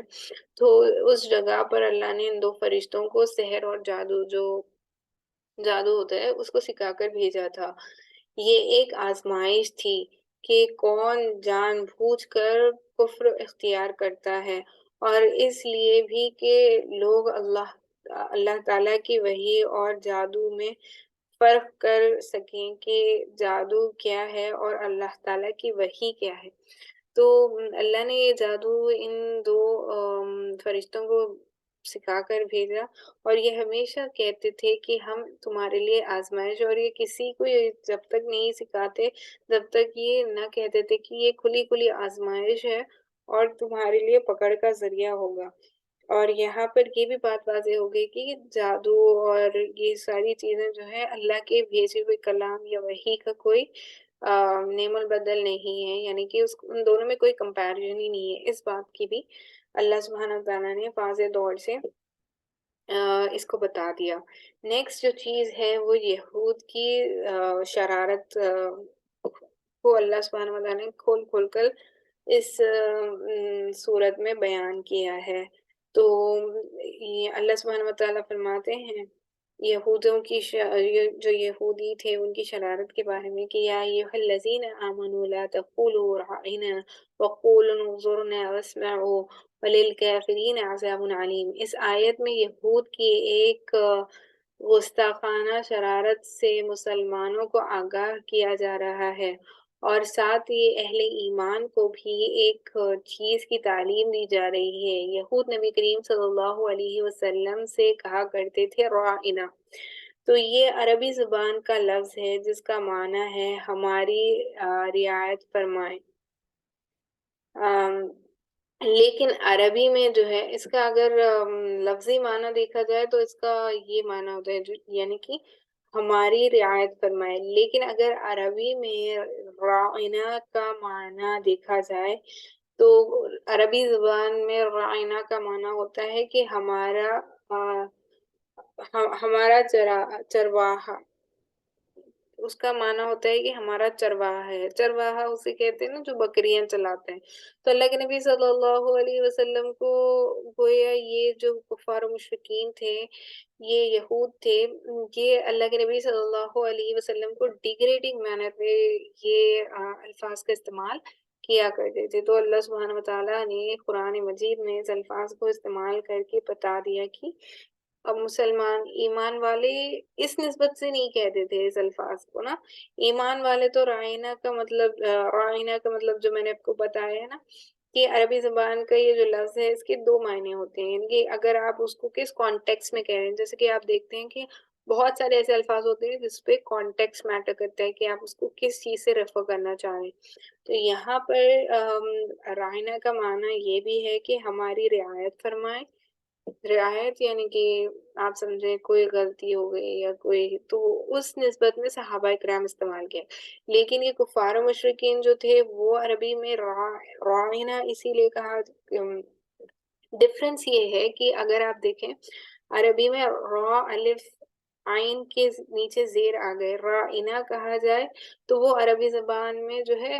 تو اس جگہ پر اللہ نے ان دو فرشتوں کو سحر اور جادو ہوتا ہے اس کو سکھا کر بھیجا تھا۔ یہ ایک آزمائش تھی کہ کون جان بوجھ کر کفر اختیار کرتا ہے، اور اس لیے بھی کہ لوگ اللہ اللہ تعالیٰ کی وحی اور جادو میں فرق کر سکیں کہ جادو کیا ہے اور اللہ تعالیٰ کی وحی کیا ہے۔ تو اللہ نے یہ جادو ان دو فرشتوں کو سکھا کر بھیجا، اور یہ ہمیشہ کہتے تھے کہ ہم تمہارے لیے آزمائش، اور یہ کسی کو یہ جب تک نہیں سکھاتے جب تک یہ نہ کہتے تھے کہ یہ کھلی کھلی آزمائش ہے اور تمہارے لیے پکڑ کا ذریعہ ہوگا۔ اور یہاں پر یہ بھی بات واضح ہو گئی کہ جادو اور یہ ساری چیزیں جو ہے اللہ کے بھیجے ہوئے کلام یا وحی کا کوئی نعم البدل نہیں ہے، یعنی کہ ان دونوں میں کوئی کمپیریزن ہی نہیں ہے۔ اس بات کی بھی اللہ سبحانہ تعالیٰ نے واضح طور سے اس کو بتا دیا۔ نیکسٹ جو چیز ہے وہ یہود کی شرارت کو اللہ سبحانہ وتعالیٰ نے کھول کھول کر اس صورت میں بیان کیا ہے۔ تو اللہ سبحانہ وتعالیٰ فرماتے ہیں یہودوں کی جو یہودی تھے ان کی شرارت کے بارے میں کہ یا ایھا الذین آمنوا لا تقولوا راعنا وقولوا انظرنا واسمعوا وللکافرین عذاب علیم۔ اس آیت میں یہود کی ایک گستاخانہ شرارت سے مسلمانوں کو آگاہ کیا جا رہا ہے، اور ساتھ ہی اہل ایمان کو بھی ایک چیز کی تعلیم دی جا رہی ہے۔ یہود نبی کریم صلی اللہ علیہ وسلم سے کہا کرتے تھے راعنا، تو یہ عربی زبان کا لفظ ہے جس کا معنی ہے ہماری رعایت فرمائیں۔ لیکن عربی میں جو ہے اس کا اگر لفظی معنی دیکھا جائے تو اس کا یہ معنی ہوتا ہے یعنی کہ ہماری رعایت فرمائے، لیکن اگر عربی میں راعنا کا معنی دیکھا جائے تو عربی زبان میں راعنا کا معنی ہوتا ہے کہ ہمارا چرواہا، اس کا معنی ہوتا ہے کہ ہمارا چرواہا ہے۔ چرواہا اسے کہتے ہیں نا جو بکریاں چلاتے ہیں۔ تو اللہ کے نبی صلی اللہ علیہ وسلم کو گویا یہ جو کفار و مشرکین تھے، یہ یہود تھے، یہ اللہ کے نبی صلی اللہ علیہ وسلم کو ڈیگریڈنگ مینر میں یہ الفاظ کا استعمال کیا کرتے تھے۔ تو اللہ سبحانہ وتعالیٰ نے قرآن مجید میں اس الفاظ کو استعمال کر کے بتا دیا کہ اب مسلمان ایمان والے اس نسبت سے نہیں کہتے تھے اس الفاظ کو نا۔ ایمان والے تو رائنا کا مطلب جو میں نے آپ کو بتایا ہے نا کہ عربی زبان کا یہ جو لفظ ہے اس کے دو معنی ہوتے ہیں، یعنی کہ اگر آپ اس کو کس کانٹیکس میں کہہ رہے ہیں، جیسے کہ آپ دیکھتے ہیں کہ بہت سارے ایسے الفاظ ہوتے ہیں جس پہ کانٹیکس میٹر کرتا ہے کہ آپ اس کو کس چیز سے ریفر کرنا چاہیں۔ تو یہاں پر رائنا کا معنی یہ بھی ہے کہ ہماری رعایت فرمائیں۔ رعایت یعنی کہ آپ سمجھیں کوئی غلطی ہو گئی یا کوئی، تو اس نسبت میں صحابہ کرام استعمال کیا، لیکن یہ کفار و مشرکین جو تھے وہ عربی میں راعنا اسی لیے کہا۔ ڈفرنس یہ ہے کہ اگر آپ دیکھیں عربی میں را الف عین کے نیچے زیر آ گئے راعنا کہا جائے تو وہ عربی زبان میں جو ہے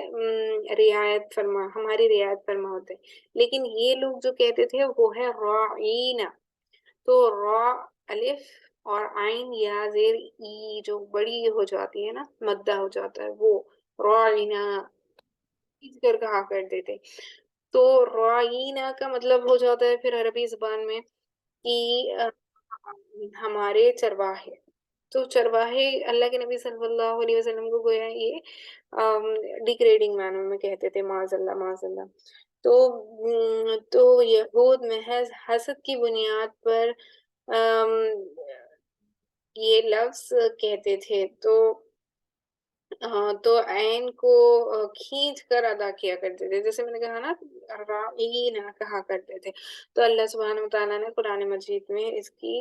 رعایت فرما، ہماری رعایت فرما ہوتے ہیں، لیکن یہ لوگ جو کہتے تھے وہ ہے راعینا۔ تو را الف اور عین یا زیر ای جو بڑی ہو جاتی ہے نا، مدہ ہو جاتا ہے، وہ راعینا کھینچ کر کہا کرتے تھے۔ تو راعینا کا مطلب ہو جاتا ہے پھر عربی زبان میں کہ ہمارے چرواہے۔ تو چرواہے اللہ کے نبی صلی اللہ علیہ وسلم کو گویا یہ ڈیگریڈنگ معنوں میں کہتے تھے، معاذ اللہ معاذ اللہ۔ تو یہود محض حسد کی بنیاد پر یہ لفظ کہتے تھے، تو عین کو کھینچ کر ادا کیا کرتے تھے، جیسے میں نے کہا نا راعینا کہا کرتے تھے۔ تو اللہ سبحانہ وتعالیٰ نے قرآن مجید میں اس کی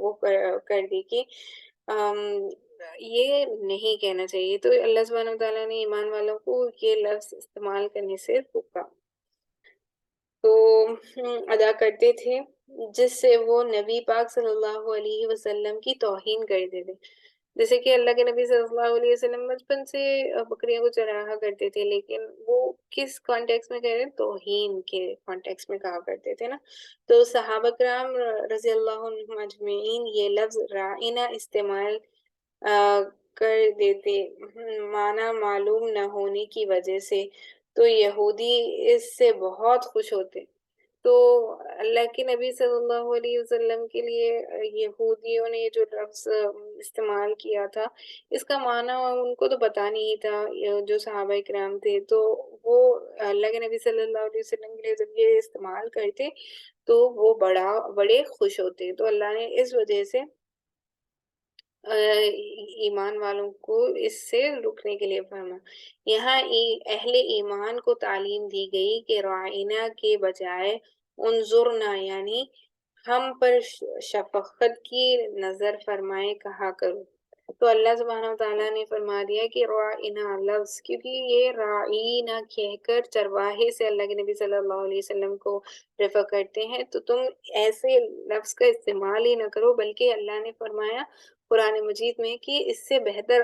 وہ کر دی کہ یہ نہیں کہنا چاہیے۔ تو اللہ سبحانہ وتعالیٰ نے ایمان والوں کو یہ لفظ استعمال کرنے سے روکا، تو ادا کرتے تھے جس سے وہ نبی پاک صلی اللہ علیہ وسلم کی توہین کرتے تھے۔ جیسے کہ اللہ کے نبی صلی اللہ علیہ وسلم بچپن سے بکریوں کو چراہا کرتے تھے، لیکن وہ کس کانٹیکس میں کہہ رہے ہیں؟ توہین کے کانٹیکس میں کہا کرتے تھے نا۔ تو صحابہ کرام رضی اللہ عنہم اجمعین یہ لفظ راعنا استعمال کر دیتے معنی معلوم نہ ہونے کی وجہ سے، تو یہودی اس سے بہت خوش ہوتے، تو اللہ کے نبی صلی اللہ علیہ وسلم کے لیے یہودیوں نے جو لفظ استعمال کیا تھا، اس کا معنی ان کو تو پتا نہیں تھا، جو صحابہ کرام تھے، تو وہ اللہ کے نبی صلی اللہ علیہ وسلم کے لیے جب یہ استعمال کرتے تو وہ بڑے خوش ہوتے. تو اللہ نے اس وجہ سے ایمان والوں کو اس سے رکنے کے لیے فرما. یہاں اہل ایمان کو تعلیم دی گئی کہ رائنا کے بجائے انظرنا یعنی ہم پر شفقت کی نظر فرمائے کہا کرو. تو اللہ سبحانہ وتعالیٰ نے فرما دیا کہ رائنا لفظ، کیونکہ یہ رائنا کہہ کر چرواہے سے اللہ کے نبی صلی اللہ علیہ وسلم کو ریفر کرتے ہیں، تو تم ایسے لفظ کا استعمال ہی نہ کرو، بلکہ اللہ نے فرمایا قرآن مجید میں کہ اس سے بہتر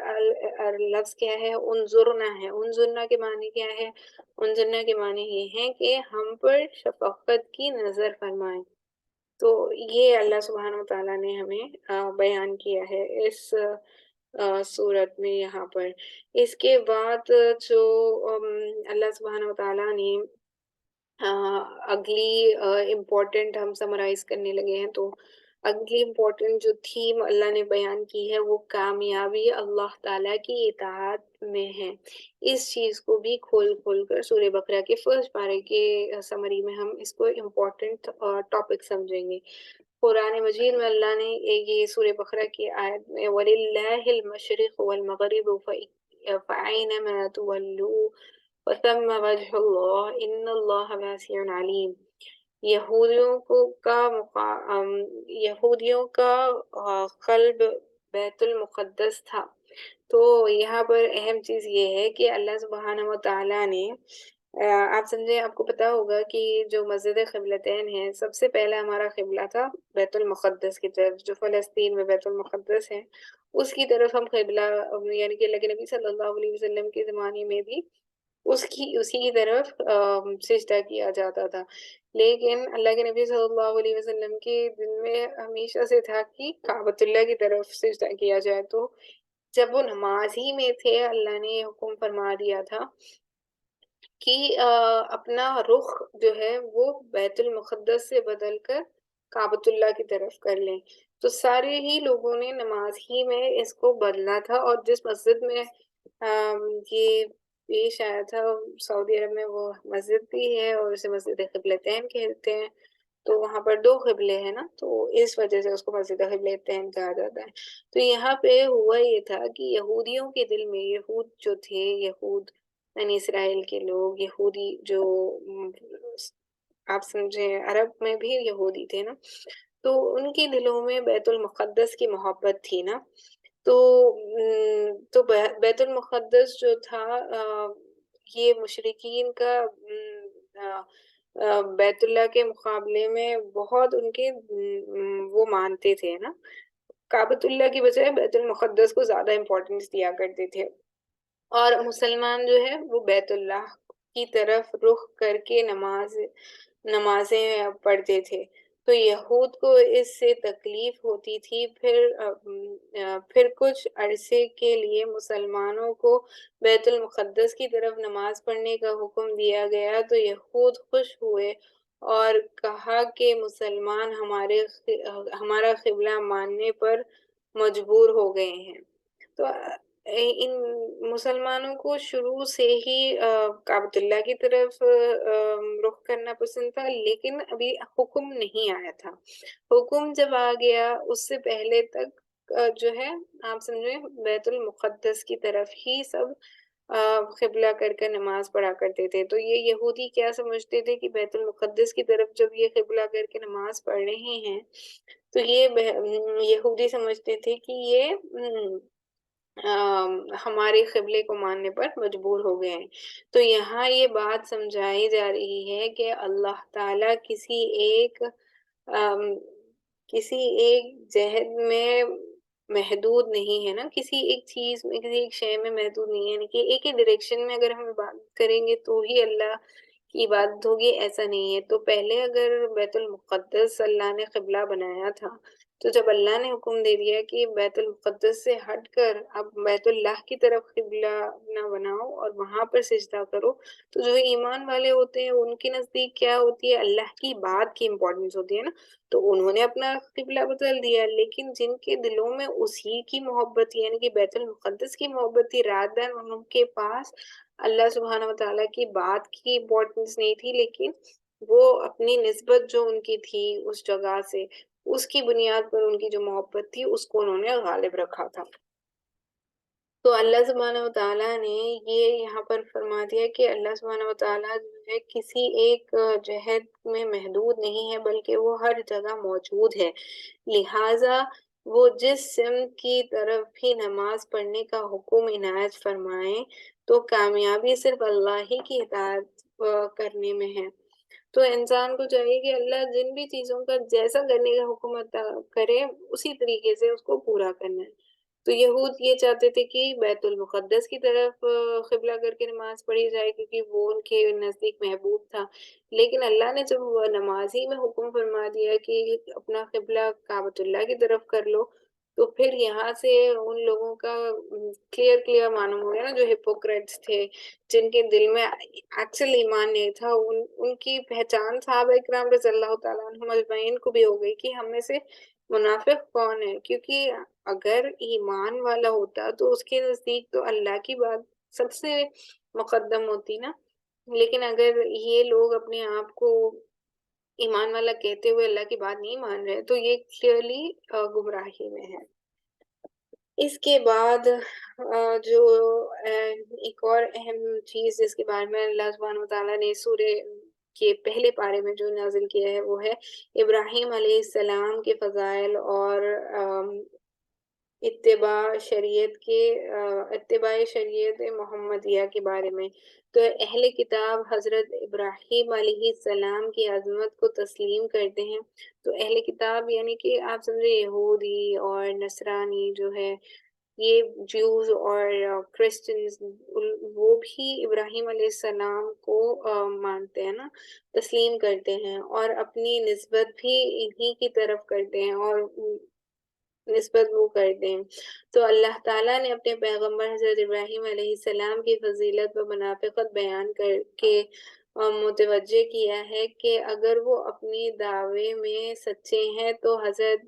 لفظ کیا ہے، انظرنا ہے. انظرنا کے معنی کیا ہے؟ انظرنا کے معنی یہ ہے کہ ہم پر شفقت کی نظر فرمائیں. تو یہ اللہ سبحانہ وتعالیٰ نے ہمیں بیان کیا ہے اس صورت میں یہاں پر. اس کے بعد جو اللہ سبحانہ وتعالیٰ نے اگلی امپورٹنٹ ہم سمرائز کرنے لگے ہیں، تو اگلی امپورٹنٹ جو تھیم اللہ نے بیان کی ہے وہ کامیابی اللہ تعالیٰ کی اطاعت میں ہے. اس چیز کو بھی کھول کھول کر سورہ بقرہ کے فرسٹ پارے کے سمری میں ہم اس کو امپورٹنٹ ٹاپک سمجھیں گے. قرآن مجید میں اللہ نے یہ سورہ بقرہ کی آیت میں وَلِلَّهِ الْمَشْرِقُ وَالْمَغْرِبُ فَأَيْنَمَا تُوَلُّوا فَثَمَّ وَجْهُ اللَّهِ إِنَّ اللَّهَ وَاسِعٌ عَلِيمٌ. یہودیوں کا قلب بیت المقدس تھا. تو یہاں پر اہم چیز یہ ہے کہ اللہ سبحانہ و تعالیٰ نے آپ سمجھے، آپ کو پتا ہوگا کہ جو مسجد قبلتین ہے، سب سے پہلا ہمارا قبلہ تھا بیت المقدس کی طرف، جو فلسطین میں بیت المقدس ہے اس کی طرف ہم قبلہ، یعنی کہ اللہ کے نبی صلی اللہ علیہ وسلم کے زمانے میں بھی اسی کی طرف سجدہ کیا جاتا تھا. لیکن اللہ کے نبی صلی اللہ علیہ وسلم کے دل میں ہمیشہ سے تھا کہ کعبۃ اللہ کی طرف سجدہ کیا جائے. تو جب وہ نماز ہی میں تھے، اللہ نے یہ حکم فرما دیا تھا کہ اپنا رخ جو ہے وہ بیت المقدس سے بدل کر کعبۃ اللہ کی طرف کر لیں. تو سارے ہی لوگوں نے نماز ہی میں اس کو بدلا تھا. اور جس مسجد میں یہ پیش آیا تھا، سعودی عرب میں وہ مسجد بھی ہے اور اسے مسجد قبلتین کہتے ہیں. تو وہاں پر 2 قبلے ہیں نا، تو اس وجہ سے اس کو مسجد قبلتین کہا جاتا ہے. تو یہاں پہ ہوا یہ تھا کہ یہودیوں کے دل میں، یہود جو تھے، یہود یعنی اسرائیل کے لوگ، یہودی جو آپ سمجھیں عرب میں بھی یہودی تھے نا، تو ان کے دلوں میں بیت المقدس کی محبت تھی نا. تو بیت المقدس جو تھا، یہ مشرکین کا بیت اللہ کے مقابلے میں بہت ان کے وہ مانتے تھے نا، کعبۃ اللہ کی بجائے بیت المقدس کو زیادہ امپورٹنس دیا کرتے تھے. اور مسلمان جو ہے وہ بیت اللہ کی طرف رخ کر کے نمازیں پڑھتے تھے. تو یہود کو اس سے تکلیف ہوتی تھی. پھر کچھ عرصے کے لیے مسلمانوں کو بیت المقدس کی طرف نماز پڑھنے کا حکم دیا گیا. تو یہود خوش ہوئے اور کہا کہ مسلمان ہمارا قبلہ ماننے پر مجبور ہو گئے ہیں. تو ان مسلمانوں کو شروع سے ہی کعبۃ اللہ کی طرف رخ کرنا پسند تھا، لیکن ابھی حکم نہیں آیا تھا. حکم جب آ گیا، اس سے پہلے تک جو ہے آپ سمجھیں بیت المقدس کی طرف ہی سب قبلہ کر کے نماز پڑھا کرتے تھے. تو یہ یہودی کیا سمجھتے تھے کہ بیت المقدس کی طرف جب یہ قبلہ کر کے نماز پڑھ رہے ہیں، تو یہ یہودی سمجھتے تھے کہ یہ ہمارے قبلے کو ماننے پر مجبور ہو گئے ہیں. تو یہاں یہ بات سمجھائی جا رہی ہے کہ اللہ تعالیٰ کسی ایک جہد میں محدود نہیں ہے نا، کسی ایک چیز میں، کسی ایک شے میں محدود نہیں ہے. یعنی کہ ایک ہی ڈائریکشن میں اگر ہم عبادت کریں گے تو ہی اللہ کی عبادت ہوگی، ایسا نہیں ہے. تو پہلے اگر بیت المقدس اللہ نے قبلہ بنایا تھا، تو جب اللہ نے حکم دے دیا کہ بیت المقدس سے ہٹ کر اب بیت اللہ کی طرف قبلہ نہ بناؤ اور وہاں پر سجدہ کرو، تو جو ایمان والے ہوتے ہیں ان کے نزدیک کیا ہوتی ہے، اللہ کی بات کی امپورٹنس ہوتی ہے نا، تو انہوں نے اپنا قبلہ بدل دیا، لیکن جن کے دلوں میں اسی کی محبت تھی، یعنی کہ بیت المقدس کی محبت تھی، رات دن ان کے پاس اللہ سبحانہ و تعالیٰ کی بات کی امپورٹنس نہیں تھی، لیکن وہ اپنی نسبت جو ان کی تھی اس جگہ سے، اس کی بنیاد پر ان کی جو محبت تھی اس کو انہوں نے غالب رکھا تھا۔ تو اللہ سبحانہ و تعالیٰ نے یہ یہاں پر فرما دیا کہ اللہ سبحانہ و تعالیٰ جو ہے کسی ایک جہت میں محدود نہیں ہے، بلکہ وہ ہر جگہ موجود ہے، لہٰذا وہ جس سمت کی طرف بھی نماز پڑھنے کا حکم عنایت فرمائیں تو کامیابی صرف اللہ ہی کی اطاعت کرنے میں ہے۔ تو انسان کو چاہیے کہ اللہ جن بھی چیزوں کا جیسا کرنے کا حکم عطا کرے اسی طریقے سے اس کو پورا کرنا ہے۔ تو یہود یہ چاہتے تھے کہ بیت المقدس کی طرف قبلہ کر کے نماز پڑھی جائے کیونکہ وہ ان کے نزدیک محبوب تھا، لیکن اللہ نے جب وہ نماز ہی میں حکم فرما دیا کہ اپنا قبلہ کعبۃ اللہ کی طرف کر لو، تو پھر یہاں سے ان لوگوں کا کلیئر معلوم ہو گیا نا، جو ہپوکریٹس تھے، جن کے دل میں ایکچوئل ایمان نہیں تھا، ان کی پہچان صحابہ اکرام رضی اللہ تعالیٰ عنہم اجمعین کو بھی ہو گئی کہ ہم میں سے منافق کون ہے، کیونکہ اگر ایمان والا ہوتا تو اس کے نزدیک تو اللہ کی بات سب سے مقدم ہوتی نا، لیکن اگر یہ لوگ اپنے آپ کو ایمان والا کہتے ہوئے اللہ کی بات نہیں مان رہے تو یہ کلیئرلی گمراہی میں ہے۔ اس کے بعد جو ایک اور اہم چیز جس کے بارے میں اللہ سبحانہ و تعالیٰ نے سورہ کے پہلے پارے میں جو نازل کیا ہے وہ ہے ابراہیم علیہ السلام کے فضائل اور اتباع شریعت محمدیہ کے بارے میں۔ تو اہل کتاب حضرت ابراہیم علیہ السلام کی عظمت کو تسلیم کرتے ہیں، تو اہل کتاب یعنی کہ آپ سمجھے یہودی اور نصرانی جو ہے، یہ جوز اور کرسچنز، وہ بھی ابراہیم علیہ السلام کو مانتے ہیں نا، تسلیم کرتے ہیں اور اپنی نسبت بھی انہی کی طرف کرتے ہیں اور نسبت وہ کرتے ہیں۔ تو اللہ تعالیٰ نے اپنے پیغمبر حضرت ابراہیم علیہ السلام کی فضیلت و منافقت بیان کر کے متوجہ کیا ہے کہ اگر وہ اپنی دعوے میں سچے ہیں تو حضرت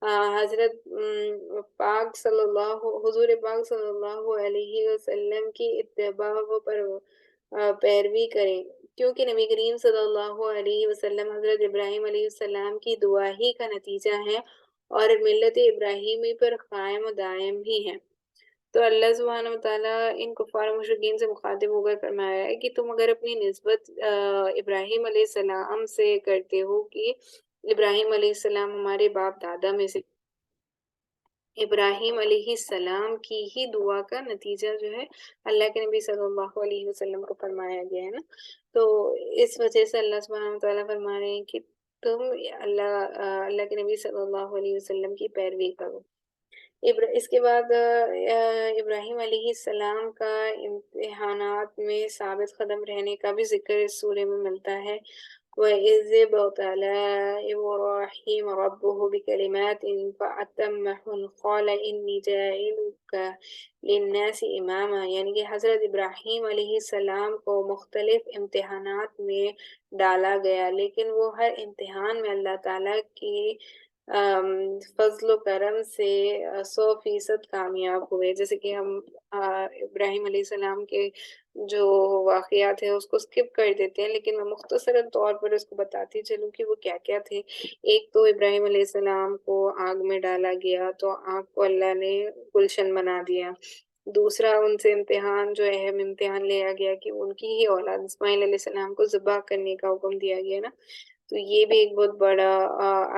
حضور پاک صلی اللہ علیہ وسلم کی اتباع و پیروی کریں، کیونکہ نبی کریم صلی اللہ علیہ وسلم حضرت ابراہیم علیہ السلام کی دعا ہی کا نتیجہ ہے اور ملت ابراہیمی پر قائم و دائم بھی ہیں۔ تو اللہ سبحانہ و تعالیٰ ان کفار و مشرکین سے مخاطب ہو کر فرمایا ہے کہ تم اگر اپنی نسبت ابراہیم علیہ السلام سے کرتے ہو کہ ابراہیم علیہ السلام ہمارے باپ دادا میں سے، ابراہیم علیہ السلام کی ہی دعا کا نتیجہ جو ہے اللہ کے نبی صلی اللہ علیہ وسلم کو فرمایا گیا ہے نا، تو اس وجہ سے اللہ سبحانہ وتعالیٰ فرما رہے ہیں کہ تم اللہ کے نبی صلی اللہ علیہ وسلم کی پیروی کرو۔ اس کے بعد ابراہیم علیہ السلام کا امتحانات میں ثابت قدم رہنے کا بھی ذکر اس سورے میں ملتا ہے۔ وَإِذِ ابْتَلَىٰ إِبْرَاهِيمَ رَبُّهُ بِكَلِمَاتٍ فَأَتَمَّهُنَّ قَالَ إِنِّي جَاعِلُكَ لِلنَّاسِ إِمَامًا، یعنی کہ حضرت ابراہیم علیہ السلام کو مختلف امتحانات میں ڈالا گیا، لیکن وہ ہر امتحان میں اللہ تعالیٰ کی فضل و کرم سے 100% کامیاب ہوئے۔ جیسے کہ ہم ابراہیم علیہ السلام کے جو واقعات ہیں اس کو سکپ کر دیتے ہیں، لیکن میں مختصراً طور پر اس کو بتاتی چلوں کہ وہ کیا کیا تھے۔ ایک تو ابراہیم علیہ السلام کو آگ میں ڈالا گیا تو آگ کو اللہ نے گلشن بنا دیا۔ دوسرا ان سے امتحان، جو اہم امتحان لیا گیا کہ ان کی ہی اولاد اسماعیل علیہ السلام کو ذبح کرنے کا حکم دیا گیا نا، تو یہ بھی ایک بہت بڑا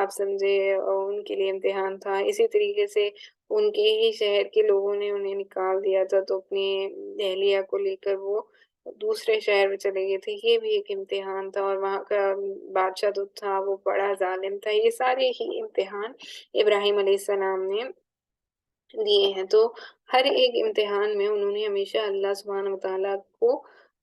آپ سمجھے ان کے لیے امتحان تھا۔ اسی طریقے سے ان کے ہی شہر کے لوگوں نے انہیں نکال دیا تھا، تو اپنی اہلیہ کو لے کر وہ دوسرے شہر میں چلے گئے تھے، یہ بھی ایک امتحان تھا، اور وہاں کا بادشاہ جو تھا وہ بڑا ظالم تھا۔ یہ سارے ہی امتحان ابراہیم علیہ السلام نے دیے ہیں۔ تو ہر ایک امتحان میں انہوں نے ہمیشہ اللہ سبحانہ وتعالیٰ کو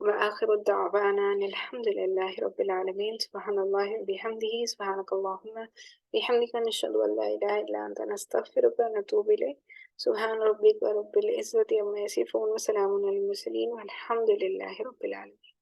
وآخر دعوانا أن الحمد لله رب العالمين سبحان الله وبحمده سبحانك اللهم بحمدك نشهد أن لا إله إلا أنت نستغفرك ونتوب إليك سبحان ربك رب العزة عما يصفون وسلام على المرسلين والحمد لله رب العالمين.